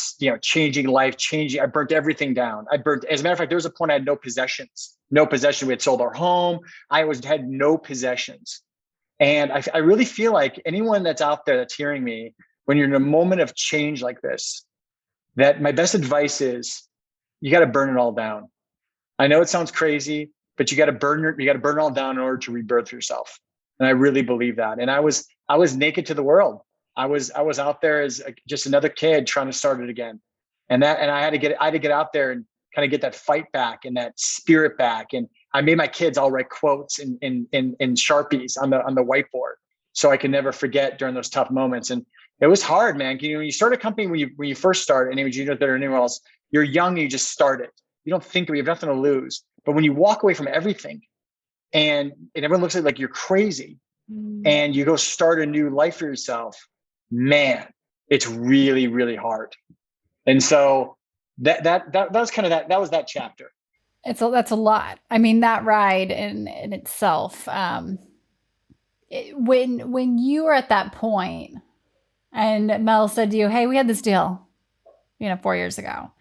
changing life, I burnt everything down. As a matter of fact, there was a point I had no possessions. We had sold our home. Had no possessions. And I really feel like anyone that's out there that's hearing me, when you're in a moment of change like this, that my best advice is you got to burn it all down. I know it sounds crazy, but you got to burn it all down in order to rebirth yourself. And I really believe that. And I was naked to the world. I was out there as just another kid trying to start it again. And I had to get out there and kind of get that fight back and that spirit back. And I made my kids all write quotes in Sharpies on the whiteboard so I could never forget during those tough moments. And it was hard, man. When you start a company, when you first start, anywhere else, you're young, you just start it. You don't think you have nothing to lose. But when you walk away from everything and everyone looks at you like you're crazy and you go start a new life for yourself, man, it's really, really hard. And so that was kind of that was that chapter. That's a lot. I mean, that ride in itself, when you were at that point and Mel said to you, hey, we had this deal, 4 years ago.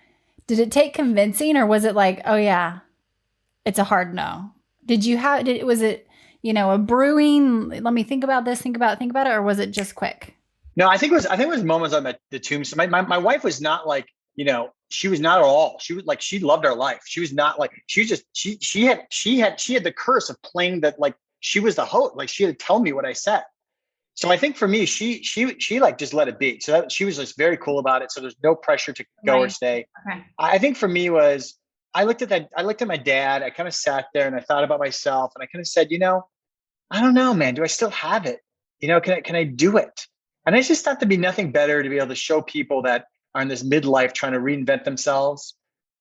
Did it take convincing or was it like, oh yeah, it's a hard no? Was it, a brewing, let me think about this, think about it, or was it just quick? No, I think it was moments on the tombstone. My wife was not like, she was not at all. She was like, she loved our life. She was not like, she had the curse of playing that, like she was the host, like she had to tell me what I said. So I think for me, she like just let it be. So she was just very cool about it. So there's no pressure to go or stay. Okay. I think for me was, I looked at my dad, I kind of sat there and I thought about myself and I kind of said, I don't know, man, do I still have it? Can I do it? And I just thought there'd be nothing better to be able to show people that are in this midlife trying to reinvent themselves.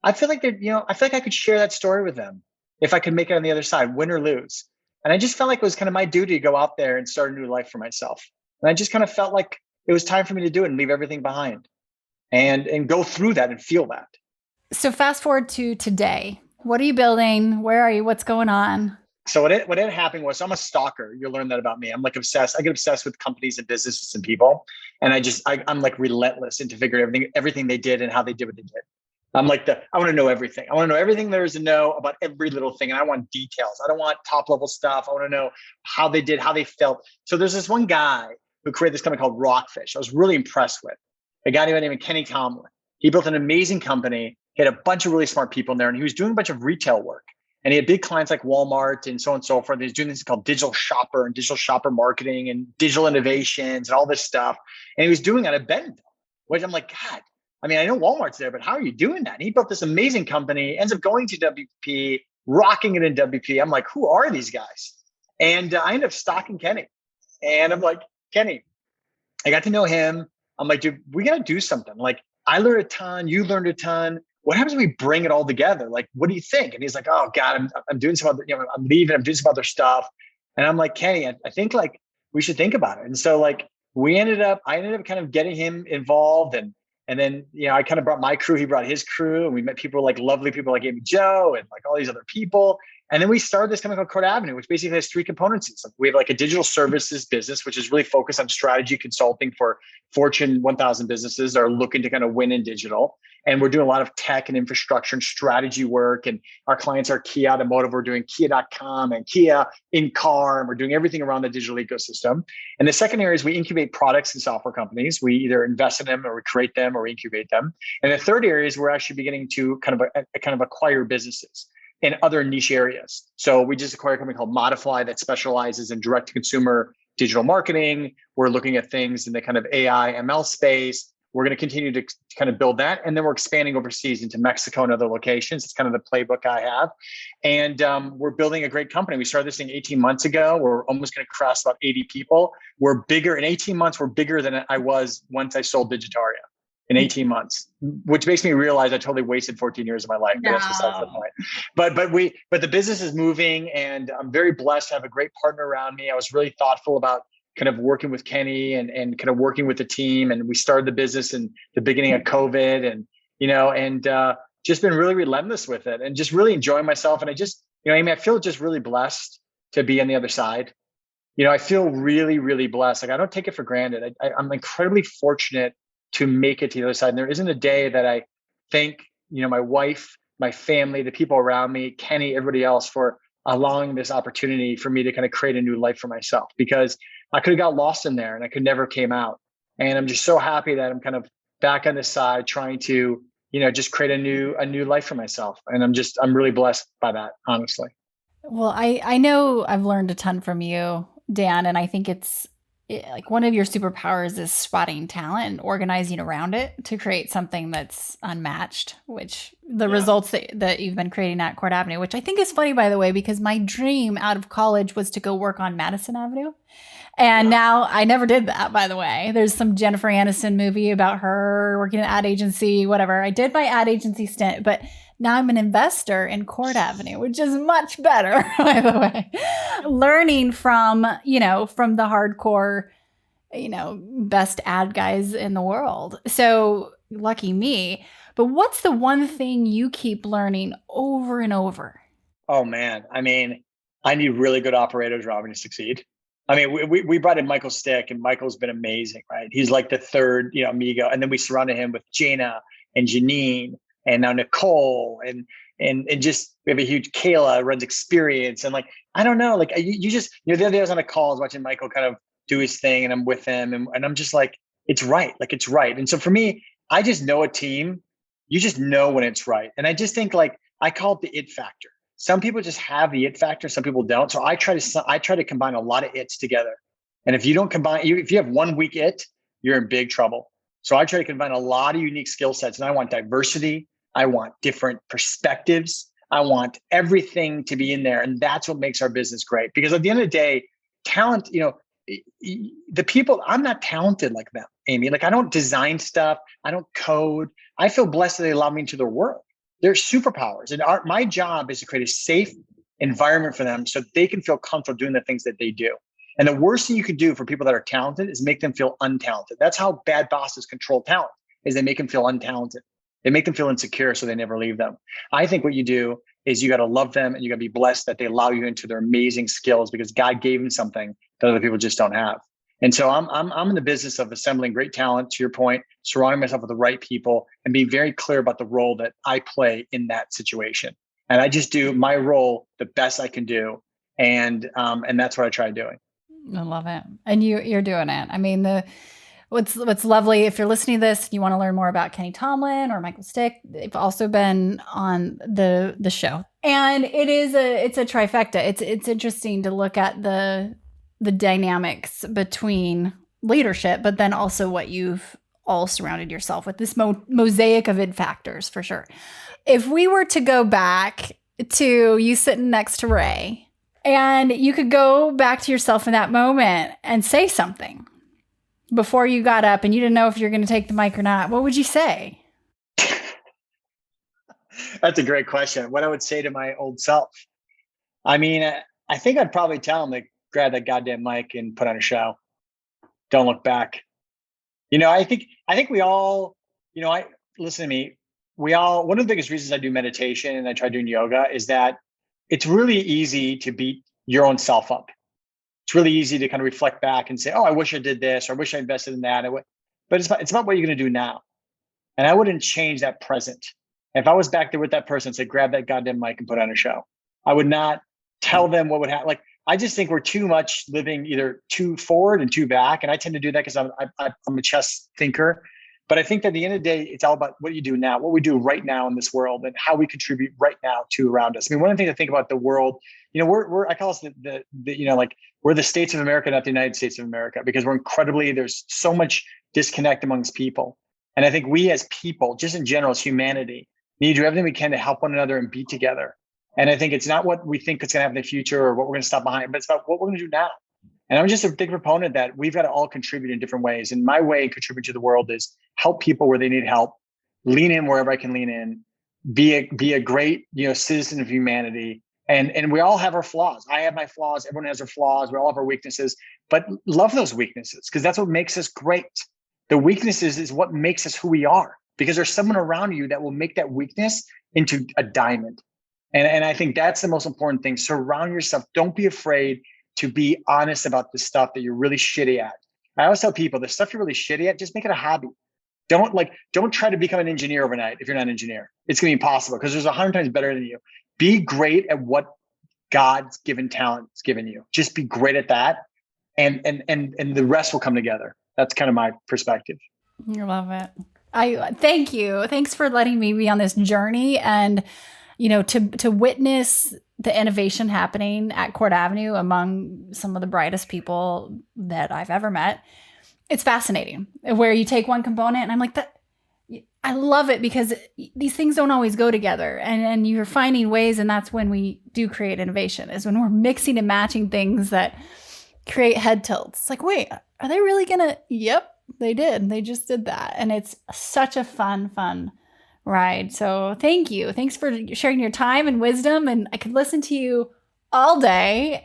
I feel like I could share that story with them if I could make it on the other side, win or lose. And I just felt like it was kind of my duty to go out there and start a new life for myself. And I just kind of felt like it was time for me to do it and leave everything behind and go through that and feel that. So fast forward to today. What are you building? Where are you? What's going on? So what ended up happening was, I'm a stalker. You'll learn that about me. I'm like obsessed. I get obsessed with companies and businesses and people. And I'm like relentless into figuring everything they did and how they did what they did. I'm like I want to know everything. I want to know everything there is to know about every little thing. And I want details. I don't want top level stuff. I want to know how they did, how they felt. So there's this one guy who created this company called Rockfish. I was really impressed with a guy named Kenny Tomlin. He built an amazing company. He had a bunch of really smart people in there and he was doing a bunch of retail work. And he had big clients like Walmart and so on and so forth. He was doing this called digital shopper and digital shopper marketing and digital innovations and all this stuff. And he was doing it out of Bentonville, which I'm like, God, I mean, I know Walmart's there, but how are you doing that? And he built this amazing company, ends up going to WP, rocking it in WP. I'm like, who are these guys? And I ended up stalking Kenny. And I'm like, Kenny, I got to know him. I'm like, dude, we got to do something. Like, I learned a ton. You learned a ton. What happens when we bring it all together? Like, what do you think? And he's like, oh God, I'm doing some other, I'm leaving. I'm doing some other stuff. And I'm like, Kenny, I think like we should think about it. And so like I ended up kind of getting him involved. And then, I kind of brought my crew. He brought his crew and we met people like lovely people like Amy Joe and like all these other people. And then we started this company called CourtAvenue, which basically has three components. We have like a digital services business, which is really focused on strategy consulting for Fortune 1000 businesses that are looking to kind of win in digital. And we're doing a lot of tech and infrastructure and strategy work. And our clients are Kia Automotive. We're doing Kia.com and Kia in-car. And we're doing everything around the digital ecosystem. And the second area is we incubate products and software companies. We either invest in them or we create them or we incubate them. And the third area is we're actually beginning to kind of acquire businesses in other niche areas. So we just acquired a company called Modify that specializes in direct-to-consumer digital marketing. We're looking at things in the kind of AI, ML space. We're going to continue to kind of build that. And then we're expanding overseas into Mexico and other locations. It's kind of the playbook I have. And we're building a great company. We started this thing 18 months ago. We're almost going to cross about 80 people. We're bigger. In 18 months, we're bigger than I was once I sold Digitaria. In 18 months, which makes me realize I totally wasted 14 years of my life. But that's besides the point. But the business is moving, and I'm very blessed to have a great partner around me. I was really thoughtful about kind of working with Kenny and kind of working with the team. And we started the business in the beginning of COVID, and just been really relentless with it and just really enjoying myself. And I just, Amy, I feel just really blessed to be on the other side. I feel really, really blessed. Like, I don't take it for granted. I'm incredibly fortunate to make it to the other side. And there isn't a day that I thank, my wife, my family, the people around me, Kenny, everybody else for allowing this opportunity for me to kind of create a new life for myself, because I could have got lost in there and I could never came out. And I'm just so happy that I'm kind of back on this side trying to, just create a new life for myself. And I'm really blessed by that, honestly. Well, I know I've learned a ton from you, Dan, and I think it's like one of your superpowers is spotting talent and organizing around it to create something that's unmatched, which the results that you've been creating at CourtAvenue, which I think is funny, by the way, because my dream out of college was to go work on Madison Avenue. And now I never did that, by the way. There's some Jennifer Aniston movie about her working at an ad agency, whatever. I did my ad agency stint, but now I'm an investor in CourtAvenue, which is much better, by the way. Learning from, from the hardcore, best ad guys in the world. So lucky me. But what's the one thing you keep learning over and over? Oh, man. I mean, I need really good operators around me to succeed. I mean, we brought in Michael Stick, and Michael's been amazing, right? He's like the third, amigo. And then we surrounded him with Jaina and Janine and now Nicole and just, we have a huge Kayla runs experience. And like, I don't know, like you just, the other day I was on a call, I was watching Michael kind of do his thing and I'm with him and I'm just like, it's right. Like, it's right. And so for me, I just know a team, you just know when it's right. And I just think, like, I call it the it factor. Some people just have the it factor, some people don't. So I try to combine a lot of its together. And if you don't combine, if you have one weak it, you're in big trouble. So I try to combine a lot of unique skill sets, and I want diversity. I want different perspectives. I want everything to be in there. And that's what makes our business great. Because at the end of the day, talent, the people, I'm not talented like them, Amy. Like, I don't design stuff. I don't code. I feel blessed that they allow me into their world. They're superpowers. And my job is to create a safe environment for them so they can feel comfortable doing the things that they do. And the worst thing you can do for people that are talented is make them feel untalented. That's how bad bosses control talent, is they make them feel untalented. They make them feel insecure so they never leave them. I think what you do is you got to love them and you got to be blessed that they allow you into their amazing skills, because God gave them something that other people just don't have. And so I'm in the business of assembling great talent, to your point, surrounding myself with the right people and being very clear about the role that I play in that situation. And I just do my role the best I can do. And that's what I try doing. I love it. And you're doing it. I mean, what's lovely, if you're listening to this and you want to learn more about Kenny Tomlin or Michael Stick, they've also been on the show. And it's a trifecta. It's interesting to look at the dynamics between leadership, but then also what you've all surrounded yourself with, this mosaic of it factors, for sure. If we were to go back to you sitting next to Ray, and you could go back to yourself in that moment and say something before you got up and you didn't know if you're going to take the mic or not, what would you say? That's a great question. What I would say to my old self. I mean, I think I'd probably tell him to grab that goddamn mic and put on a show. Don't look back. I think we all, listen to me. One of the biggest reasons I do meditation and I try doing yoga is that it's really easy to beat your own self up. It's really easy to kind of reflect back and say, oh, I wish I did this, or I wish I invested in that. But it's about what you're going to do now. And I wouldn't change that present. If I was back there with that person and said, grab that goddamn mic and put on a show, I would not tell them what would happen. Like, I just think we're too much living either too forward and too back. And I tend to do that because I'm a chess thinker. But I think that at the end of the day, it's all about what you do now, what we do right now in this world, and how we contribute right now to around us. I mean, one of the things I think about the world, I call us we're the States of America, not the United States of America, because there's so much disconnect amongst people. And I think we as people, just in general, as humanity, need to do everything we can to help one another and be together. And I think it's not what we think is going to happen in the future or what we're going to stop behind, but it's about what we're going to do now. And I'm just a big proponent that we've got to all contribute in different ways. And my way to contribute to the world is help people where they need help, lean in wherever I can lean in, be a great, citizen of humanity. And we all have our flaws. I have my flaws. Everyone has their flaws. We all have our weaknesses, but love those weaknesses because that's what makes us great. The weaknesses is what makes us who we are, because there's someone around you that will make that weakness into a diamond. And I think that's the most important thing. Surround yourself. Don't be afraid to be honest about the stuff that you're really shitty at. I always tell people the stuff you're really shitty at, just make it a hobby. Don't try to become an engineer overnight if you're not an engineer. It's going to be impossible because there's 100 times better than you. Be great at what God's given talent has given you. Just be great at that. And the rest will come together. That's kind of my perspective. I love it. I thank you. Thanks for letting me be on this journey and, to witness the innovation happening at CourtAvenue among some of the brightest people that I've ever met. It's fascinating where you take one component and I'm like, I love it because these things don't always go together and you're finding ways. And that's when we do create innovation, is when we're mixing and matching things that create head tilts. It's like, wait, are they really gonna? Yep, they did. They just did that. And it's such a fun ride. So thank you. Thanks for sharing your time and wisdom. And I could listen to you all day.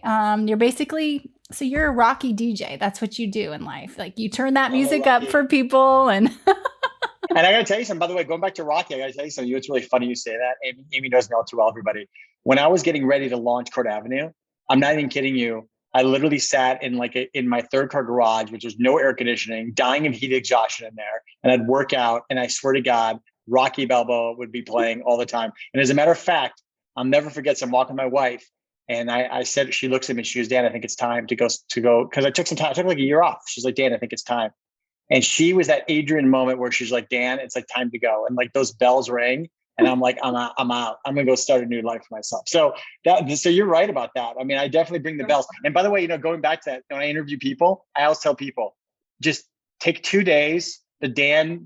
You're a Rocky DJ. That's what you do in life. Like you turn that music up for people and And I got to tell you something, by the way, going back to Rocky, I got to tell you something. It's really funny you say that. Amy knows me all too well, everybody. When I was getting ready to launch CourtAvenue, I'm not even kidding you. I literally sat in my third car garage, which was no air conditioning, dying of heat exhaustion in there. And I'd work out. And I swear to God, Rocky Balboa would be playing all the time. And as a matter of fact, I'll never forget, so I'm walking with my wife. And I said, she looks at me, she goes, Dan, I think it's time to go. Cause I took some time, I took like a year off. She's like, Dan, I think it's time. And she was that Adrian moment where she's like, Dan, it's like time to go. And like those bells rang. And I'm like, I'm out. I'm going to go start a new life for myself. So you're right about that. I mean, I definitely bring the bells. And by the way, going back to that, when I interview people, I always tell people, just take 2 days, the Dan,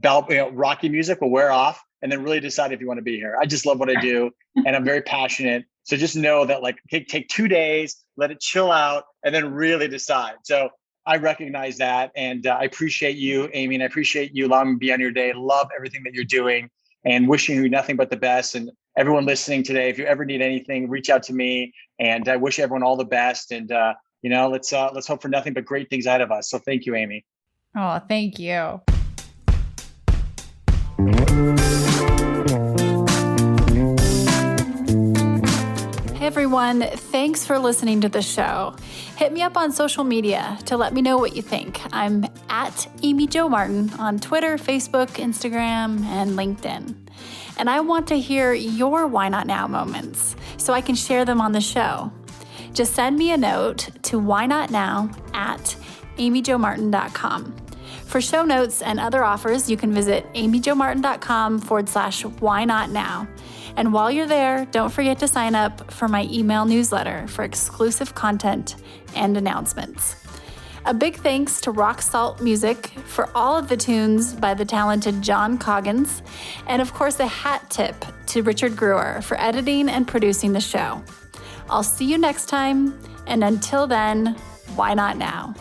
Rocky music will wear off, and then really decide if you want to be here. I just love what I do. And I'm very passionate. So just know that take 2 days, let it chill out, and then really decide. So I recognize that. And I appreciate you, Amy, and I appreciate you allowing me to be on your day. Love everything that you're doing and wishing you nothing but the best. And everyone listening today, if you ever need anything, reach out to me. And I wish everyone all the best. And, let's hope for nothing but great things ahead of us. So thank you, Amy. Oh, thank you. Hey everyone, thanks for listening to the show. Hit me up on social media to let me know what you think. I'm at Amy Jo Martin on Twitter, Facebook, Instagram, and LinkedIn. And I want to hear your why not now moments so I can share them on the show. Just send me a note to whynotnow@amyjomartin.com. For show notes and other offers, you can visit amyjomartin.com/whynotnow. And while you're there, don't forget to sign up for my email newsletter for exclusive content and announcements. A big thanks to Rock Salt Music for all of the tunes by the talented John Coggins. And of course, a hat tip to Richard Brewer for editing and producing the show. I'll see you next time. And until then, why not now?